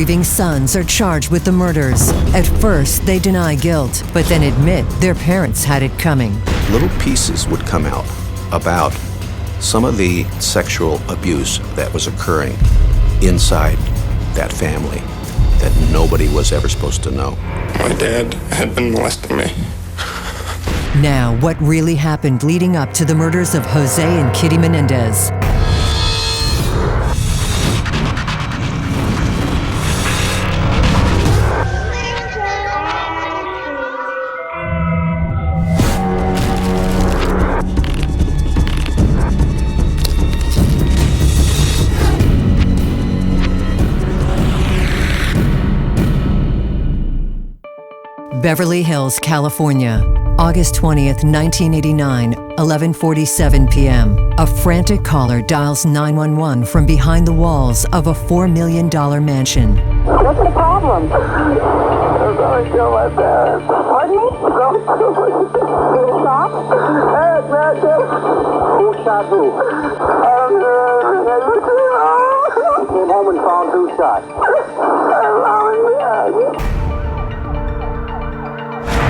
grieving sons are charged with the murders. At first, they deny guilt, but then admit their parents had it coming. Little pieces would come out about some of the sexual abuse that was occurring inside that family that nobody was ever supposed to know. My dad had been molesting me. Now, what really happened leading up to the murders of Jose and Kitty Menendez? Beverly Hills, California, August 20th, 1989, 11:47 p.m. A frantic caller dials 911 from behind the walls of a $4 million mansion. What's the problem? I'm going to kill my parents. Pardon me? I'm going to shot? Who shot who? Came home and found who shot.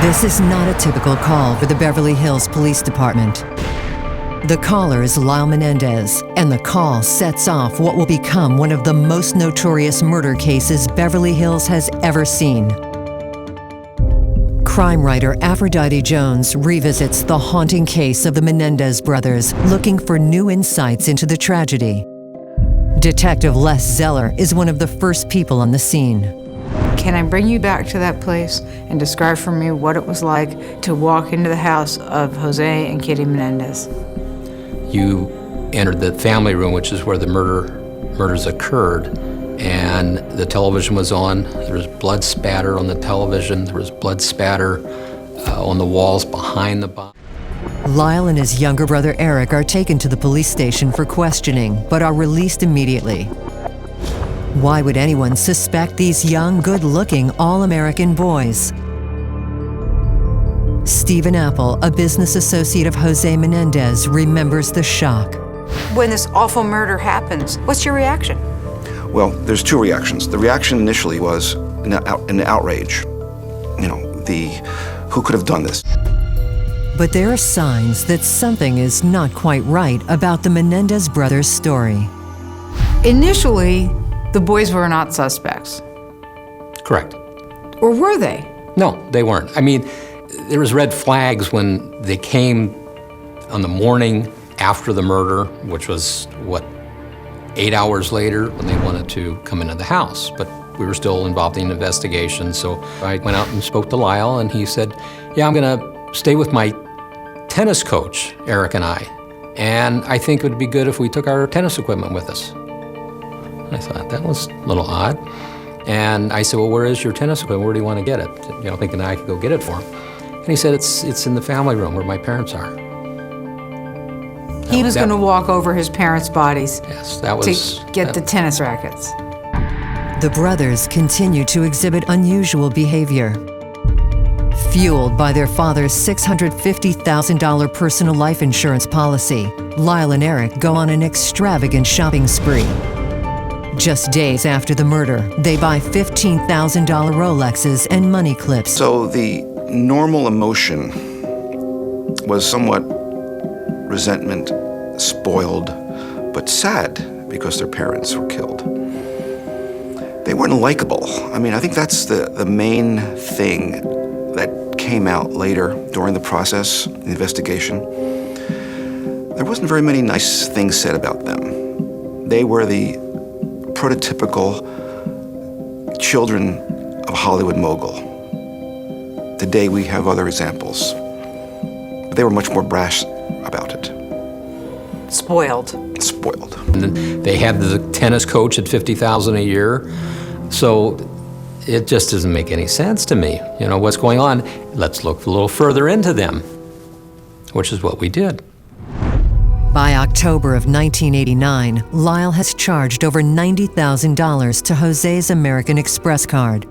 This is not a typical call for the Beverly Hills Police Department. The caller is Lyle Menendez, and the call sets off what will become one of the most notorious murder cases Beverly Hills has ever seen. Crime writer Aphrodite Jones revisits the haunting case of the Menendez brothers, looking for new insights into the tragedy. Detective Les Zeller is one of the first people on the scene. Can I bring you back to that place and describe for me what it was like to walk into the house of Jose and Kitty Menendez? You entered the family room, which is where the murders occurred, and the television was on. There was blood spatter on the television. There was blood spatter on the walls behind the body. Lyle and his younger brother Eric are taken to the police station for questioning, but are released immediately. Why would anyone suspect these young, good-looking, all-American boys? Stephen Apple, a business associate of Jose Menendez, remembers the shock. When this awful murder happens, what's your reaction? Well, there's two reactions. The reaction initially was an outrage. You know, who could have done this? But there are signs that something is not quite right about the Menendez brothers' story. Initially, the boys were not suspects. Correct. Or were they? No, they weren't. I mean, there was red flags when they came on the morning after the murder, which was, 8 hours later when they wanted to come into the house. But we were still involved in the investigation, so I went out and spoke to Lyle, and he said, yeah, I'm gonna stay with my tennis coach, Eric and I, and I think it would be good if we took our tennis equipment with us. I thought, that was a little odd. And I said, well, where is your tennis equipment? Where do you want to get it? You know, thinking that I could go get it for him. And he said, it's in the family room where my parents are. He was going to walk over his parents' bodies. Yes, that was... to get the tennis rackets. The brothers continue to exhibit unusual behavior. Fueled by their father's $650,000 personal life insurance policy, Lyle and Eric go on an extravagant shopping spree. Just days after the murder, they buy $15,000 Rolexes and money clips. So the normal emotion was somewhat resentment, spoiled, but sad because their parents were killed. They weren't likable. I mean, I think that's the main thing that came out later during the process, the investigation. There wasn't very many nice things said about them. They were the prototypical children of a Hollywood mogul. Today we have other examples. But they were much more brash about it. Spoiled. Spoiled. And then they had the tennis coach at $50,000 a year. So it just doesn't make any sense to me. You know, what's going on? Let's look a little further into them, which is what we did. By October of 1989, Lyle has charged over $90,000 to Jose's American Express card.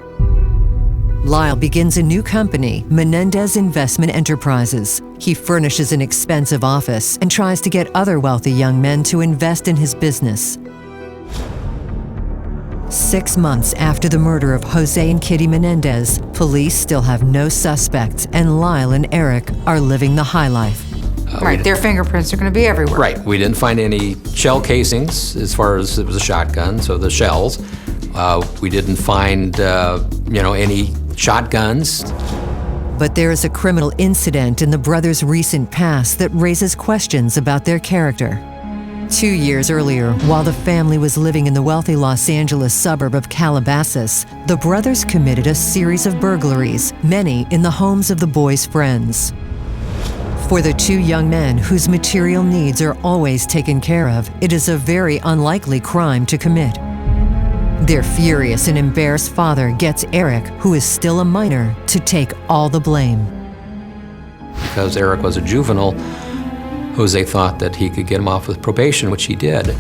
Lyle begins a new company, Menendez Investment Enterprises. He furnishes an expensive office and tries to get other wealthy young men to invest in his business. 6 months after the murder of Jose and Kitty Menendez, police still have no suspects, and Lyle and Eric are living the high life. Right, their fingerprints are going to be everywhere. Right. We didn't find any shell casings as far as it was a shotgun, so the shells. We didn't find, any shotguns. But there is a criminal incident in the brothers' recent past that raises questions about their character. 2 years earlier, while the family was living in the wealthy Los Angeles suburb of Calabasas, the brothers committed a series of burglaries, many in the homes of the boys' friends. For the two young men whose material needs are always taken care of, it is a very unlikely crime to commit. Their furious and embarrassed father gets Eric, who is still a minor, to take all the blame. Because Eric was a juvenile, Jose thought that he could get him off with probation, which he did.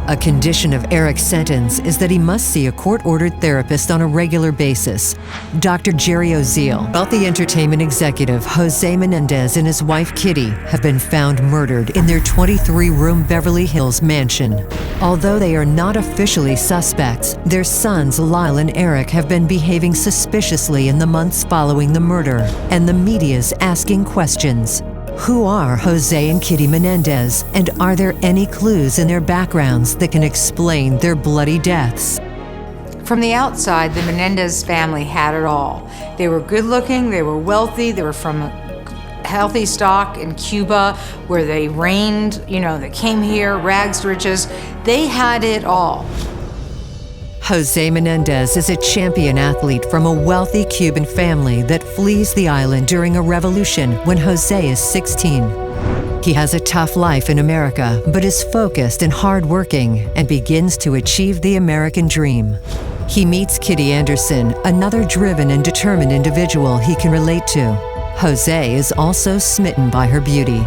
A condition of Eric's sentence is that he must see a court-ordered therapist on a regular basis. Dr. Jerry Oziel, wealthy entertainment executive Jose Menendez and his wife Kitty have been found murdered in their 23-room Beverly Hills mansion. Although they are not officially suspects, their sons Lyle and Eric have been behaving suspiciously in the months following the murder, and the media's asking questions. Who are Jose and Kitty Menendez, and are there any clues in their backgrounds that can explain their bloody deaths? From the outside, the Menendez family had it all. They were good looking, they were wealthy, they were from a healthy stock in Cuba where they reigned, they came here, rags to riches. They had it all. Jose Menendez is a champion athlete from a wealthy Cuban family that flees the island during a revolution when Jose is 16. He has a tough life in America, but is focused and hardworking and begins to achieve the American dream. He meets Kitty Anderson, another driven and determined individual he can relate to. Jose is also smitten by her beauty.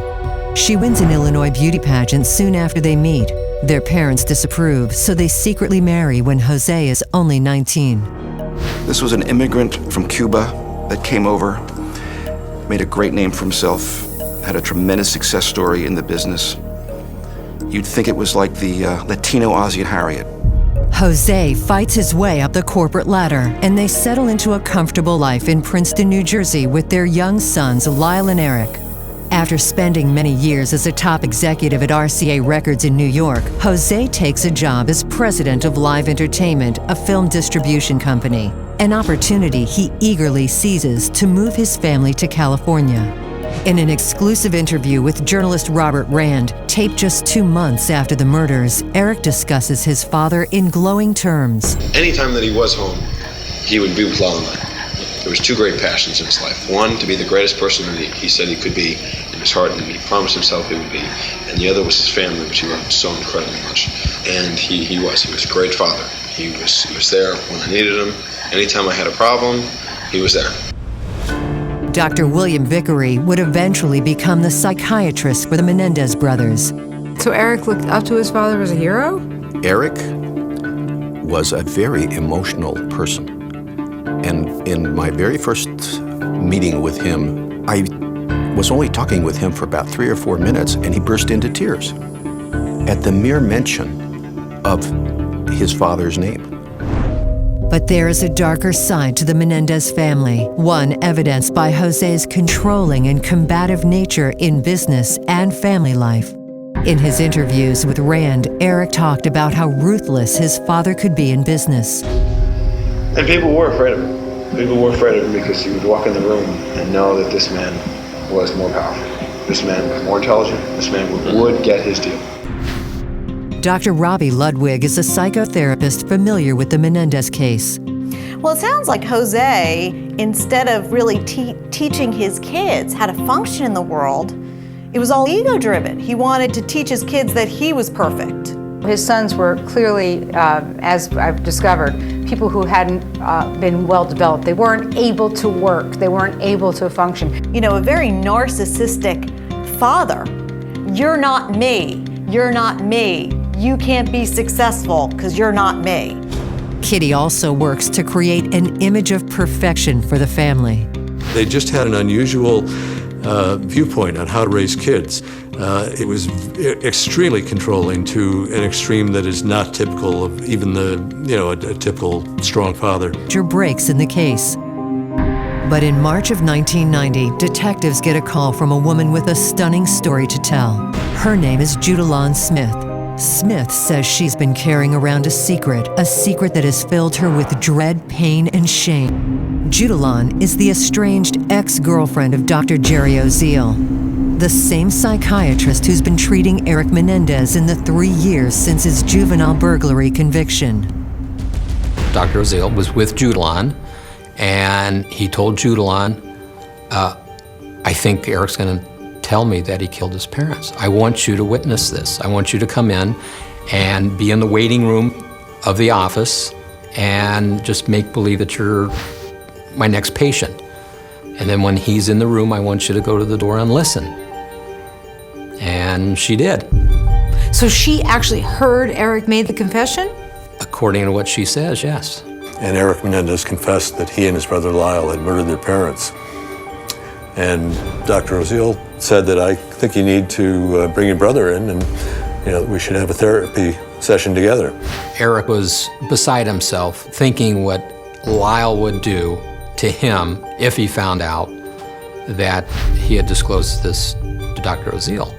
She wins an Illinois beauty pageant soon after they meet. Their parents disapprove, so they secretly marry when Jose is only 19. This was an immigrant from Cuba that came over, made a great name for himself, had a tremendous success story in the business. You'd think it was like the Latino Ozzie and Harriet. Jose fights his way up the corporate ladder, and they settle into a comfortable life in Princeton, New Jersey with their young sons, Lyle and Eric. After spending many years as a top executive at RCA Records in New York, Jose takes a job as president of Live Entertainment, a film distribution company, an opportunity he eagerly seizes to move his family to California. In an exclusive interview with journalist Robert Rand, taped just 2 months after the murders, Eric discusses his father in glowing terms. Anytime that he was home, he would be with Lyle and I. There was two great passions in his life. One, to be the greatest person that he said he could be in his heart and he promised himself he would be. And the other was his family, which he loved so incredibly much. And he was a great father. He was there when I needed him. Anytime I had a problem, he was there. Dr. William Vickery would eventually become the psychiatrist for the Menendez brothers. So Eric looked up to his father as a hero? Eric was a very emotional person. And in my very first meeting with him, I was only talking with him for about 3 or 4 minutes, and he burst into tears at the mere mention of his father's name. But there is a darker side to the Menendez family, one evidenced by Jose's controlling and combative nature in business and family life. In his interviews with Rand, Eric talked about how ruthless his father could be in business. And people were afraid of him. People were afraid of him because he would walk in the room and know that this man was more powerful. This man was more intelligent. This man would get his deal. Dr. Robbie Ludwig is a psychotherapist familiar with the Menendez case. Well, it sounds like Jose, instead of really teaching his kids how to function in the world, it was all ego-driven. He wanted to teach his kids that he was perfect. His sons were clearly, as I've discovered, people who hadn't been well developed. They weren't able to work. They weren't able to function. You know, a very narcissistic father. You're not me. You're not me. You can't be successful because you're not me. Kitty also works to create an image of perfection for the family. They just had an unusual viewpoint on how to raise kids. It was extremely controlling to an extreme that is not typical of even a typical strong father. Breaks in the case. But in March of 1990, detectives get a call from a woman with a stunning story to tell. Her name is Judalon Smith. Smith says she's been carrying around a secret that has filled her with dread, pain, and shame. Judalon is the estranged ex-girlfriend of Dr. Jerry Oziel, the same psychiatrist who's been treating Eric Menendez in the 3 years since his juvenile burglary conviction. Dr. Oziel was with Judalon, and he told Judalon, I think Eric's going to tell me that he killed his parents. I want you to witness this. I want you to come in and be in the waiting room of the office and just make believe that you're my next patient. And then when he's in the room, I want you to go to the door and listen. And she did. So she actually heard Eric made the confession? According to what she says, yes. And Eric Menendez confessed that he and his brother Lyle had murdered their parents. And Dr. Oziel said that I think you need to bring your brother in and we should have a therapy session together. Eric was beside himself, thinking what Lyle would do to him if he found out that he had disclosed this to Dr. Oziel.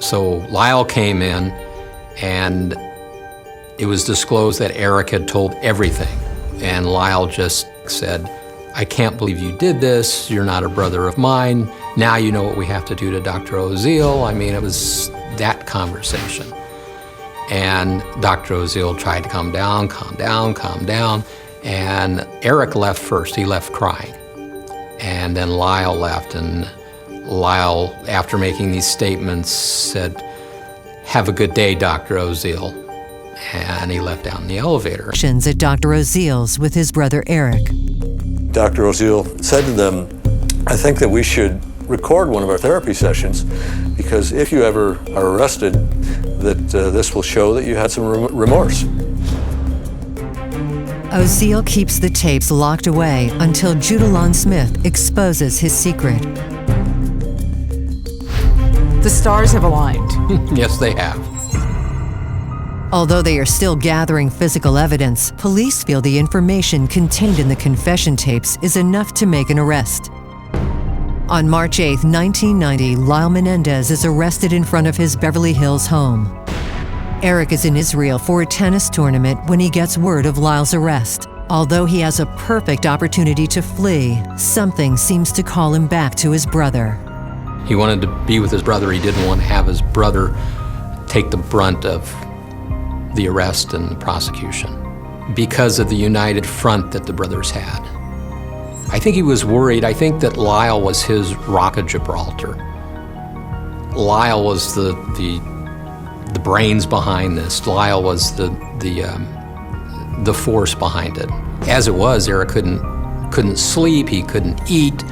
So Lyle came in, and it was disclosed that Eric had told everything. And Lyle just said, I can't believe you did this. You're not a brother of mine. Now you know what we have to do to Dr. Oziel. I mean, it was that conversation. And Dr. Oziel tried to calm down. And Eric left first. He left crying. And then Lyle left. And Lyle, after making these statements, said, have a good day, Dr. Oziel. And he left down the elevator. At Dr. Oziel's with his brother Eric. Dr. Oziel said to them, I think that we should record one of our therapy sessions because if you ever are arrested, that this will show that you had some remorse. Oziel keeps the tapes locked away until Judalon Smith exposes his secret. The stars have aligned. Yes, they have. Although they are still gathering physical evidence, police feel the information contained in the confession tapes is enough to make an arrest. On March 8, 1990, Lyle Menendez is arrested in front of his Beverly Hills home. Eric is in Israel for a tennis tournament when he gets word of Lyle's arrest. Although he has a perfect opportunity to flee, something seems to call him back to his brother. He wanted to be with his brother. He didn't want to have his brother take the brunt of the arrest and the prosecution because of the united front that the brothers had. I think he was worried. I think that Lyle was his Rock of Gibraltar. Lyle was the brains behind this. Lyle was the force behind it. As it was, Eric couldn't sleep. He couldn't eat.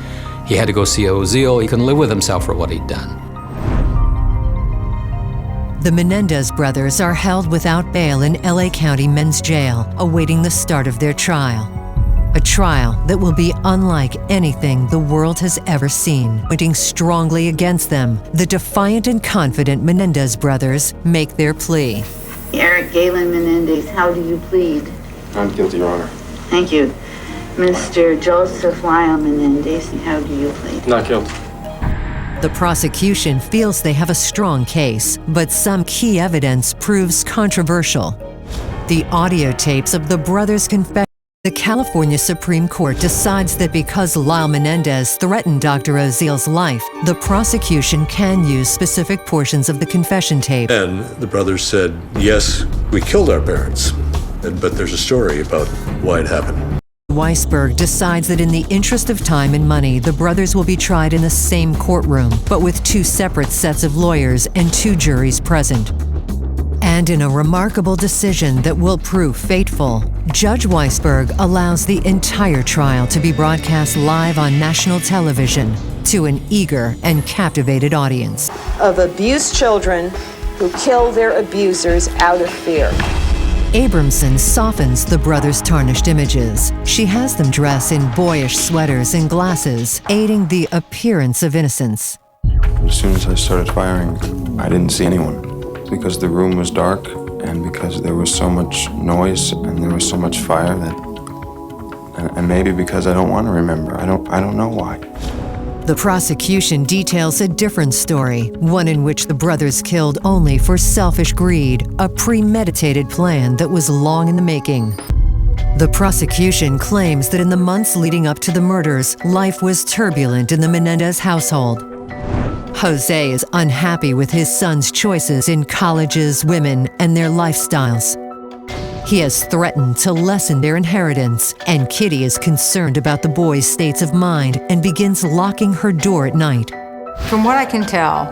He had to go see Oziel. He couldn't live with himself for what he'd done. The Menendez brothers are held without bail in LA County Men's Jail, awaiting the start of their trial. A trial that will be unlike anything the world has ever seen. Pointing strongly against them, the defiant and confident Menendez brothers make their plea. Eric Galen Menendez, how do you plead? I'm guilty, Your Honor. Thank you. Mr. Joseph Lyle Menendez, how do you plead? Not guilty. The prosecution feels they have a strong case, but some key evidence proves controversial. The audio tapes of the brothers' confession. The California Supreme Court decides that because Lyle Menendez threatened Dr. Oziel's life, the prosecution can use specific portions of the confession tape. And the brothers said, yes, we killed our parents, but there's a story about why it happened. Weisberg decides that in the interest of time and money, the brothers will be tried in the same courtroom, but with two separate sets of lawyers and two juries present. And in a remarkable decision that will prove fateful, Judge Weisberg allows the entire trial to be broadcast live on national television to an eager and captivated audience. Of abused children who kill their abusers out of fear. Abramson softens the brothers' tarnished images. She has them dress in boyish sweaters and glasses, aiding the appearance of innocence. As soon as I started firing, I didn't see anyone because the room was dark and because there was so much noise and there was so much fire and maybe because I don't want to remember. I don't know why. The prosecution details a different story, one in which the brothers killed only for selfish greed, a premeditated plan that was long in the making. The prosecution claims that in the months leading up to the murders, life was turbulent in the Menendez household. Jose is unhappy with his son's choices in colleges, women, and their lifestyles. He has threatened to lessen their inheritance, and Kitty is concerned about the boys' states of mind and begins locking her door at night. From what I can tell,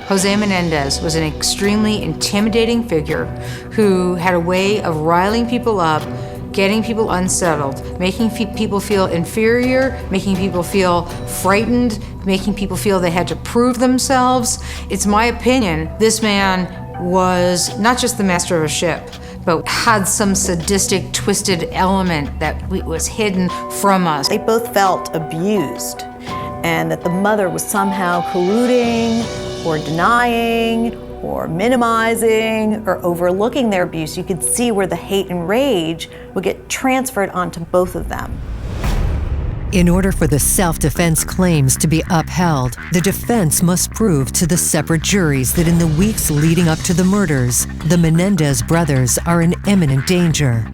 Jose Menendez was an extremely intimidating figure who had a way of riling people up, getting people unsettled, making people feel inferior, making people feel frightened, making people feel they had to prove themselves. It's my opinion, this man was not just the master of a ship, but had some sadistic, twisted element that was hidden from us. They both felt abused, and that the mother was somehow colluding or denying or minimizing or overlooking their abuse. You could see where the hate and rage would get transferred onto both of them. In order for the self-defense claims to be upheld, the defense must prove to the separate juries that in the weeks leading up to the murders, the Menendez brothers are in imminent danger.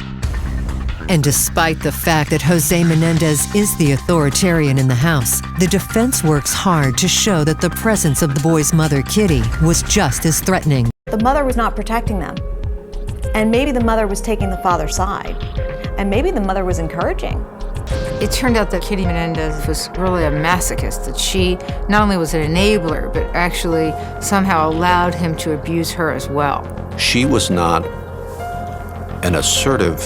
And despite the fact that Jose Menendez is the authoritarian in the house, the defense works hard to show that the presence of the boy's mother, Kitty, was just as threatening. The mother was not protecting them. And maybe the mother was taking the father's side. And maybe the mother was encouraging. It turned out that Kitty Menendez was really a masochist, that she not only was an enabler, but actually somehow allowed him to abuse her as well. She was not an assertive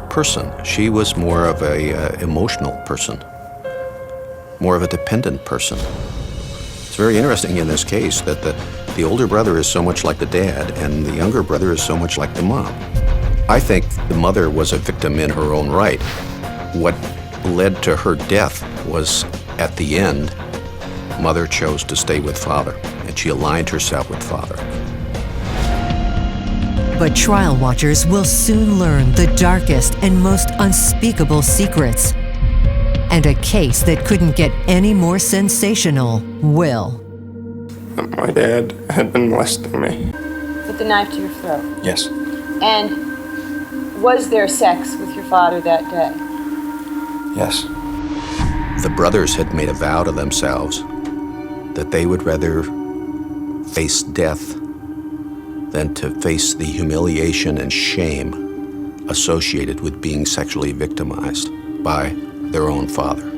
person. She was more of a emotional person, more of a dependent person. It's very interesting in this case that the older brother is so much like the dad and the younger brother is so much like the mom. I think the mother was a victim in her own right. What led to her death was, at the end, mother chose to stay with father, and she aligned herself with father. But trial watchers will soon learn the darkest and most unspeakable secrets. And a case that couldn't get any more sensational will. My dad had been molesting me. Put the knife to your throat. Yes. And was there sex with your father that day? Yes. The brothers had made a vow to themselves that they would rather face death than to face the humiliation and shame associated with being sexually victimized by their own father.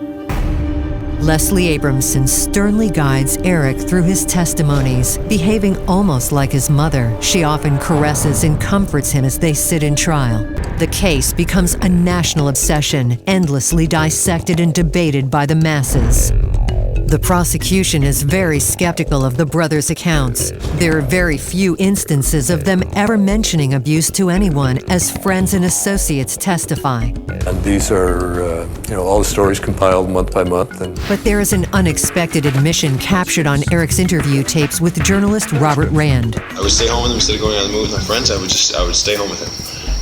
Leslie Abramson sternly guides Eric through his testimonies. Behaving almost like his mother, she often caresses and comforts him as they sit in trial. The case becomes a national obsession, endlessly dissected and debated by the masses. The prosecution is very skeptical of the brothers' accounts. There are very few instances of them ever mentioning abuse to anyone, as friends and associates testify. And these are, all the stories compiled month by month. But there is an unexpected admission captured on Eric's interview tapes with journalist Robert Rand. I would stay home with him instead of going out on the move with my friends. I would stay home with him.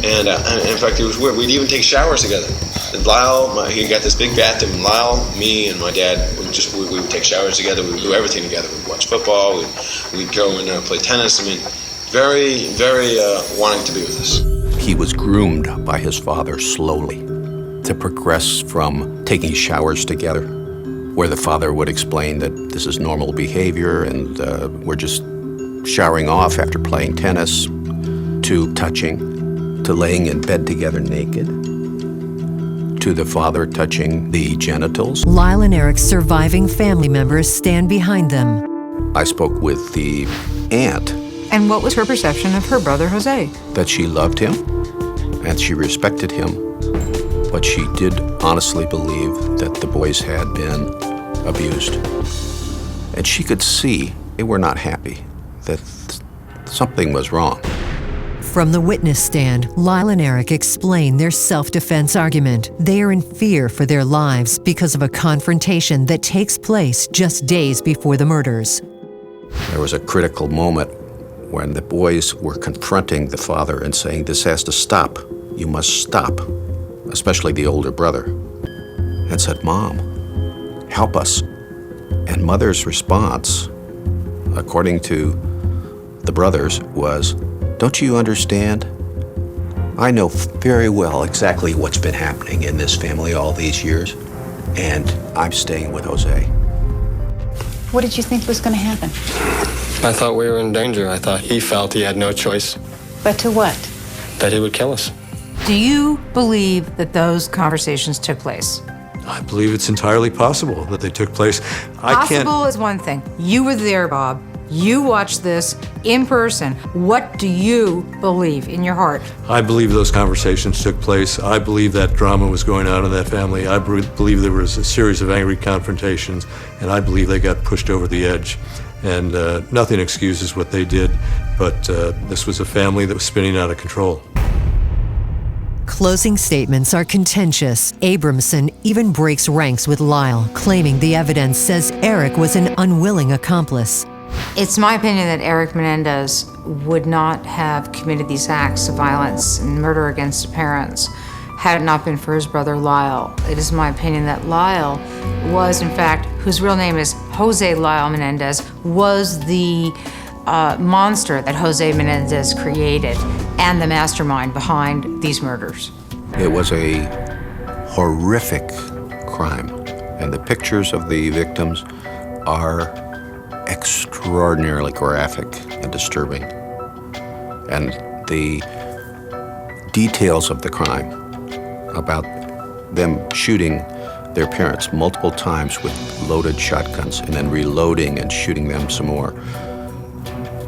And in fact, it was weird. We'd even take showers together. And Lyle, he got this big bathtub, and Lyle, me, and my dad, we would take showers together. We would do everything together. We'd watch football. We'd go and play tennis. I mean, very, very wanting to be with us. He was groomed by his father slowly to progress from taking showers together, where the father would explain that this is normal behavior and we're just showering off after playing tennis, to touching, to laying in bed together naked, to the father touching the genitals. Lyle and Eric's surviving family members stand behind them. I spoke with the aunt. And what was her perception of her brother Jose? That she loved him and she respected him, but she did honestly believe that the boys had been abused. And she could see they were not happy, that something was wrong. From the witness stand, Lyle and Eric explain their self-defense argument. They are in fear for their lives because of a confrontation that takes place just days before the murders. There was a critical moment when the boys were confronting the father and saying, "This has to stop. You must stop," especially the older brother, and said, "Mom, help us." And Mother's response, according to the brothers, was, "Don't you understand? I know very well exactly what's been happening in this family all these years, and I'm staying with Jose." What did you think was going to happen? I thought we were in danger. I thought he felt he had no choice. But to what? That he would kill us. Do you believe that those conversations took place? I believe it's entirely possible that they took place. Possible is one thing. You were there, Bob. You watched this in person. What do you believe in your heart? I believe those conversations took place. I believe that drama was going on in that family. I believe there was a series of angry confrontations, and I believe they got pushed over the edge. And nothing excuses what they did, but this was a family that was spinning out of control. Closing statements are contentious. Abramson even breaks ranks with Lyle, claiming the evidence says Eric was an unwilling accomplice. It's my opinion that Eric Menendez would not have committed these acts of violence and murder against his parents had it not been for his brother Lyle. It is my opinion that Lyle was, in fact, whose real name is Jose Lyle Menendez, was the monster that Jose Menendez created and the mastermind behind these murders. It was a horrific crime, and the pictures of the victims are extraordinarily graphic and disturbing. And the details of the crime about them shooting their parents multiple times with loaded shotguns and then reloading and shooting them some more.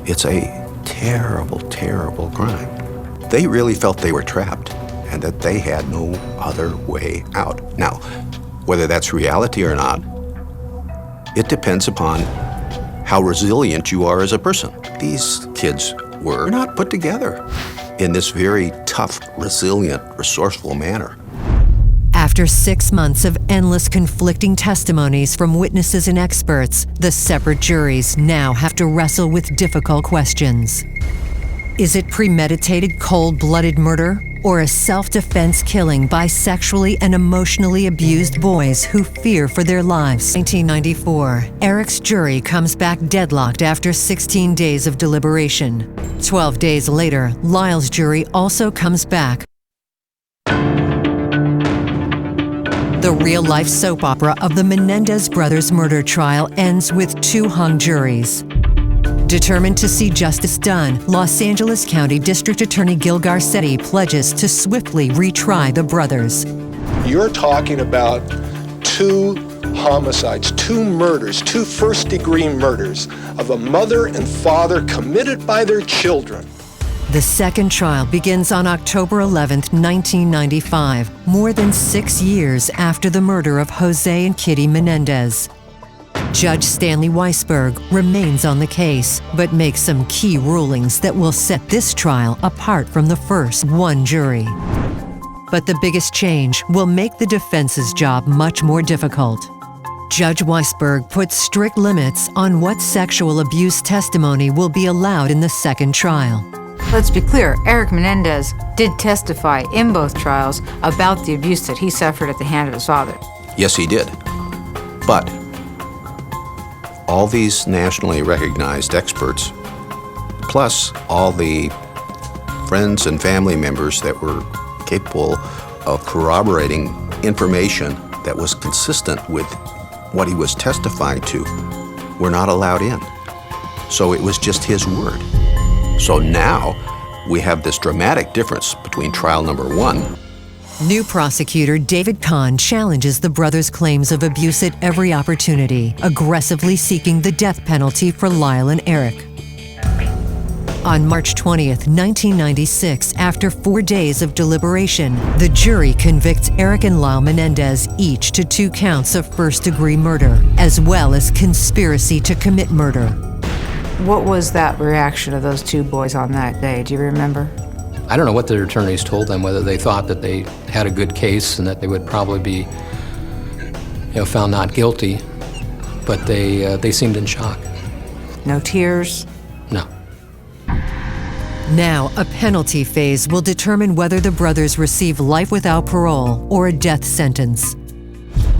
It's a terrible, terrible crime. They really felt they were trapped and that they had no other way out. Now, whether that's reality or not, it depends upon how resilient you are as a person. These kids were not put together in this very tough, resilient, resourceful manner. After 6 months of endless conflicting testimonies from witnesses and experts, the separate juries now have to wrestle with difficult questions. Is it premeditated, cold-blooded murder, or a self-defense killing by sexually and emotionally abused boys who fear for their lives? 1994, Eric's jury comes back deadlocked after 16 days of deliberation. 12 days later, Lyle's jury also comes back. The real-life soap opera of the Menendez brothers' murder trial ends with 2 hung juries. Determined to see justice done, Los Angeles County District Attorney Gil Garcetti pledges to swiftly retry the brothers. You're talking about 2 homicides, 2 murders, 2 first-degree murders of a mother and father committed by their children. The second trial begins on October 11, 1995, more than 6 years after the murder of Jose and Kitty Menendez. Judge Stanley Weisberg remains on the case, but makes some key rulings that will set this trial apart from the first 1 jury. But the biggest change will make the defense's job much more difficult. Judge Weisberg puts strict limits on what sexual abuse testimony will be allowed in the second trial. Let's be clear, Eric Menendez did testify in both trials about the abuse that he suffered at the hand of his father. Yes, he did. But all these nationally recognized experts, plus all the friends and family members that were capable of corroborating information that was consistent with what he was testifying to, were not allowed in. So it was just his word. So now we have this dramatic difference between trial number 1. New prosecutor David Kahn challenges the brothers' claims of abuse at every opportunity, aggressively seeking the death penalty for Lyle and Eric. On March 20th, 1996, after 4 days of deliberation, the jury convicts Eric and Lyle Menendez each to 2 counts of first-degree murder, as well as conspiracy to commit murder. What was that reaction of those 2 boys on that day? Do you remember? I don't know what their attorneys told them, whether they thought that they had a good case and that they would probably be, found not guilty, but they seemed in shock. No tears? No. Now, a penalty phase will determine whether the brothers receive life without parole or a death sentence.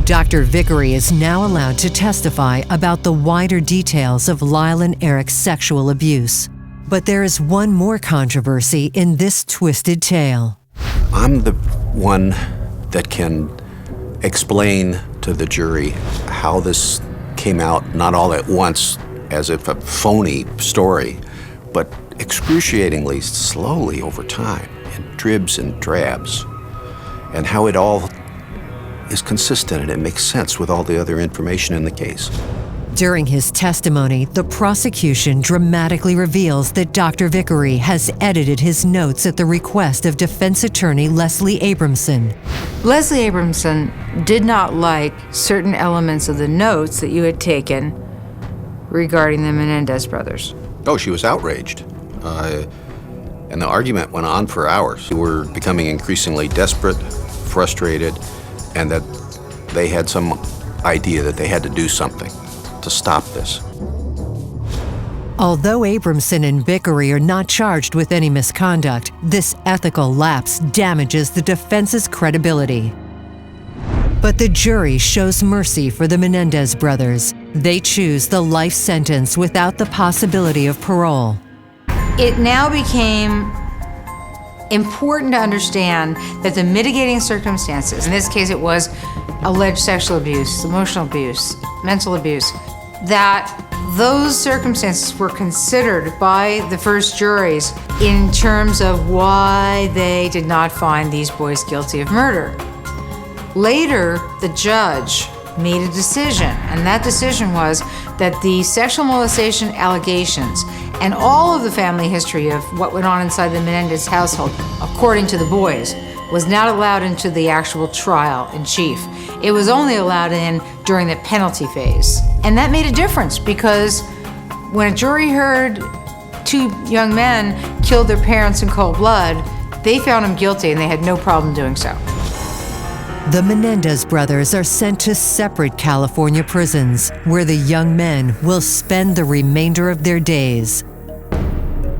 Dr. Vickery is now allowed to testify about the wider details of Lyle and Eric's sexual abuse. But there is one more controversy in this twisted tale. I'm the one that can explain to the jury how this came out not all at once as if a phony story, but excruciatingly slowly over time, in dribs and drabs, and how it all is consistent and it makes sense with all the other information in the case. During his testimony, the prosecution dramatically reveals that Dr. Vickery has edited his notes at the request of defense attorney Leslie Abramson. Leslie Abramson did not like certain elements of the notes that you had taken regarding the Menendez brothers. Oh, she was outraged. And the argument went on for hours. We were becoming increasingly desperate, frustrated, and that they had some idea that they had to do something to stop this. Although Abramson and Vickery are not charged with any misconduct, this ethical lapse damages the defense's credibility. But the jury shows mercy for the Menendez brothers. They choose the life sentence without the possibility of parole. It now became important to understand that the mitigating circumstances, in this case it was alleged sexual abuse, emotional abuse, mental abuse, that those circumstances were considered by the first juries in terms of why they did not find these boys guilty of murder. Later, the judge made a decision, and that decision was that the sexual molestation allegations and all of the family history of what went on inside the Menendez household, according to the boys, was not allowed into the actual trial in chief. It was only allowed in during the penalty phase. And that made a difference because when a jury heard two young men killed their parents in cold blood, they found them guilty and they had no problem doing so. The Menendez brothers are sent to separate California prisons, where the young men will spend the remainder of their days.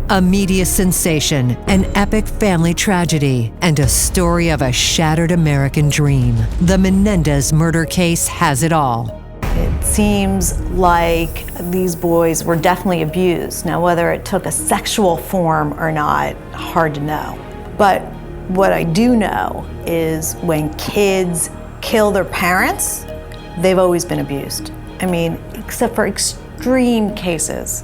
A media sensation, an epic family tragedy, and a story of a shattered American dream. The Menendez murder case has it all. It seems like these boys were definitely abused. Now, whether it took a sexual form or not, hard to know. But what I do know is when kids kill their parents, they've always been abused. I mean, except for extreme cases,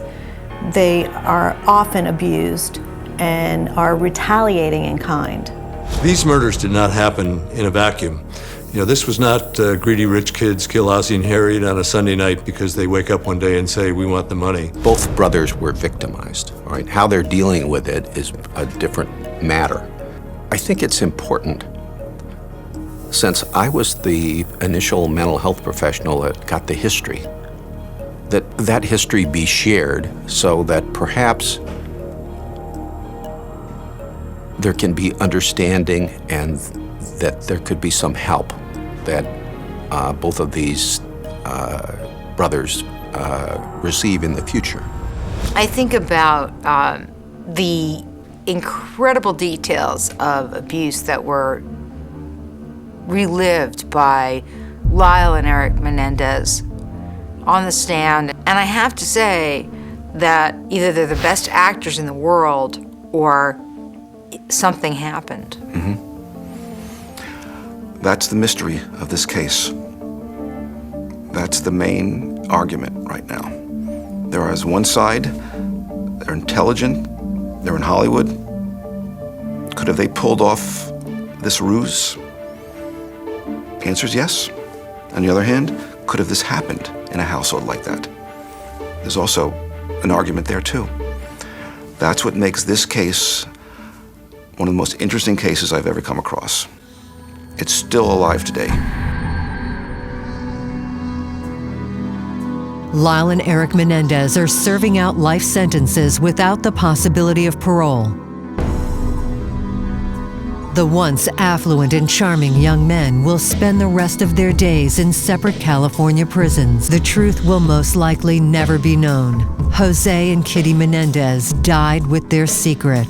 they are often abused and are retaliating in kind. These murders did not happen in a vacuum. You know, this was not greedy rich kids kill Ozzie and Harriet on a Sunday night because they wake up one day and say, we want the money. Both brothers were victimized, right? How they're dealing with it is a different matter. I think it's important, since I was the initial mental health professional that got the history, that that history be shared so that perhaps there can be understanding and that there could be some help that both of these brothers receive in the future. I think about the incredible details of abuse that were relived by Lyle and Eric Menendez on the stand. And I have to say that either they're the best actors in the world or something happened. Mm-hmm. That's the mystery of this case. That's the main argument right now. There is one side, they're intelligent, they're in Hollywood. Could have they pulled off this ruse? The answer is yes. On the other hand, could have this happened in a household like that? There's also an argument there too. That's what makes this case one of the most interesting cases I've ever come across. It's still alive today. Lyle and Eric Menendez are serving out life sentences without the possibility of parole. The once affluent and charming young men will spend the rest of their days in separate California prisons. The truth will most likely never be known. Jose and Kitty Menendez died with their secret.